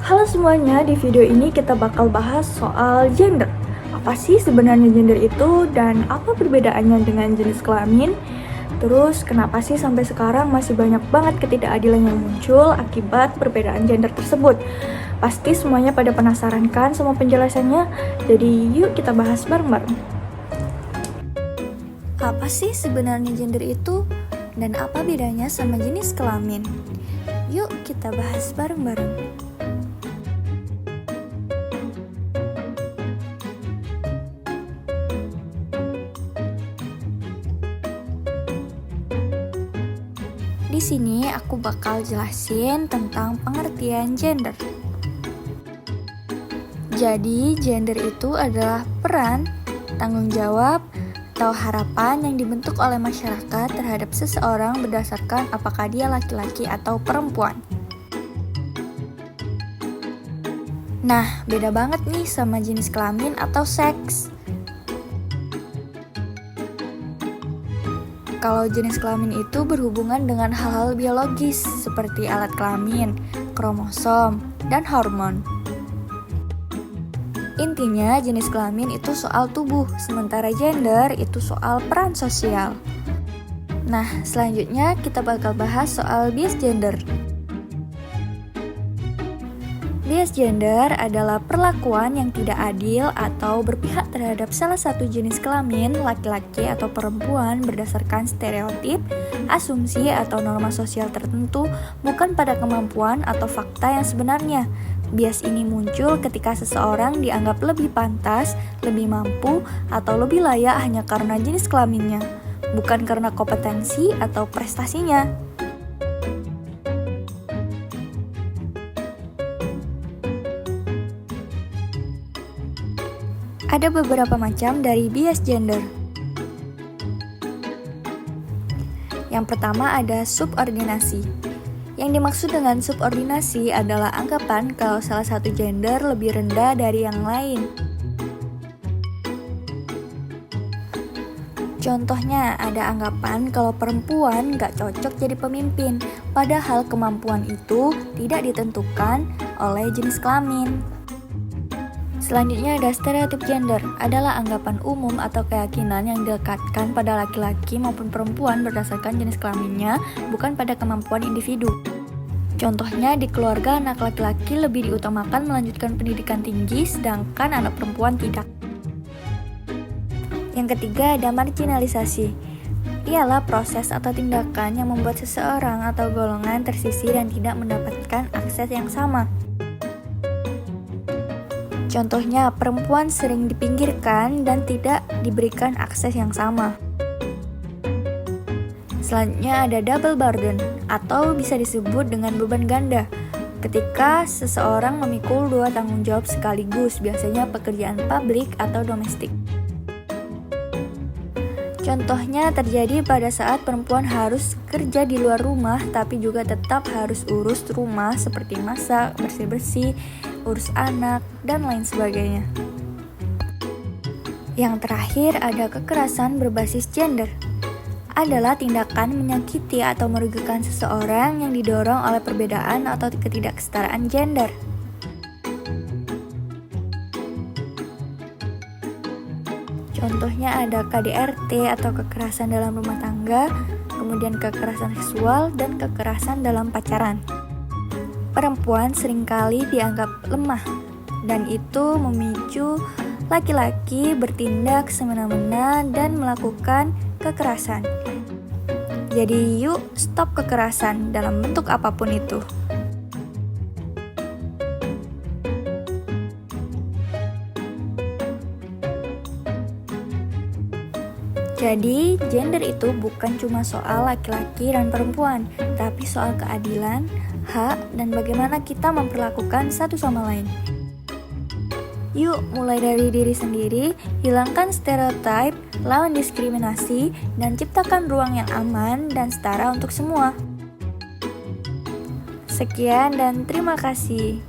Halo semuanya, di video ini kita bakal bahas soal gender. Apa sih sebenarnya gender itu dan apa perbedaannya dengan jenis kelamin? Terus kenapa sih sampai sekarang masih banyak banget ketidakadilan yang muncul akibat perbedaan gender tersebut? Pasti semuanya pada penasaran kan sama penjelasannya? Jadi yuk kita bahas bareng-bareng. Apa sih sebenarnya gender itu? Dan apa bedanya sama jenis kelamin? Yuk kita bahas bareng-bareng. Di sini aku bakal jelasin tentang pengertian gender. Jadi, gender itu adalah peran, tanggung jawab, atau harapan yang dibentuk oleh masyarakat terhadap seseorang berdasarkan apakah dia laki-laki atau perempuan. Nah, beda banget nih sama jenis kelamin atau seks. Kalau jenis kelamin itu berhubungan dengan hal-hal biologis seperti alat kelamin, kromosom, dan hormon. Intinya jenis kelamin itu soal tubuh, sementara gender itu soal peran sosial. Nah, selanjutnya kita bakal bahas soal bias gender. Bias gender adalah perlakuan yang tidak adil atau berpihak terhadap salah satu jenis kelamin, laki-laki atau perempuan berdasarkan stereotip, asumsi atau norma sosial tertentu, bukan pada kemampuan atau fakta yang sebenarnya. Bias ini muncul ketika seseorang dianggap lebih pantas, lebih mampu, atau lebih layak hanya karena jenis kelaminnya, bukan karena kompetensi atau prestasinya. Ada beberapa macam dari bias gender. Yang pertama ada subordinasi. Yang dimaksud dengan subordinasi adalah anggapan kalau salah satu gender lebih rendah dari yang lain. Contohnya ada anggapan kalau perempuan gak cocok jadi pemimpin, padahal kemampuan itu tidak ditentukan oleh jenis kelamin. Selanjutnya ada stereotip gender, adalah anggapan umum atau keyakinan yang dilekatkan pada laki-laki maupun perempuan berdasarkan jenis kelaminnya, bukan pada kemampuan individu. Contohnya di keluarga anak laki-laki lebih diutamakan melanjutkan pendidikan tinggi, sedangkan anak perempuan tidak. Yang ketiga ada marginalisasi. Ialah proses atau tindakan yang membuat seseorang atau golongan tersisih dan tidak mendapatkan akses yang sama. Contohnya, perempuan sering dipinggirkan dan tidak diberikan akses yang sama. Selanjutnya ada double burden, atau bisa disebut dengan beban ganda. Ketika seseorang memikul dua tanggung jawab sekaligus, biasanya pekerjaan publik atau domestik. Contohnya terjadi pada saat perempuan harus kerja di luar rumah, tapi juga tetap harus urus rumah seperti masak, bersih-bersih, urus anak, dan lain sebagainya. Yang terakhir ada kekerasan berbasis gender. Adalah tindakan menyakiti atau merugikan seseorang yang didorong oleh perbedaan atau ketidaksetaraan gender. Contohnya ada KDRT atau kekerasan dalam rumah tangga, kemudian kekerasan seksual, dan kekerasan dalam pacaran. Perempuan seringkali dianggap lemah, dan itu memicu laki-laki bertindak semena-mena dan melakukan kekerasan. Jadi yuk stop kekerasan dalam bentuk apapun itu. Jadi, gender itu bukan cuma soal laki-laki dan perempuan, tapi soal keadilan, hak, dan bagaimana kita memperlakukan satu sama lain. Yuk, mulai dari diri sendiri, hilangkan stereotip, lawan diskriminasi, dan ciptakan ruang yang aman dan setara untuk semua. Sekian dan terima kasih.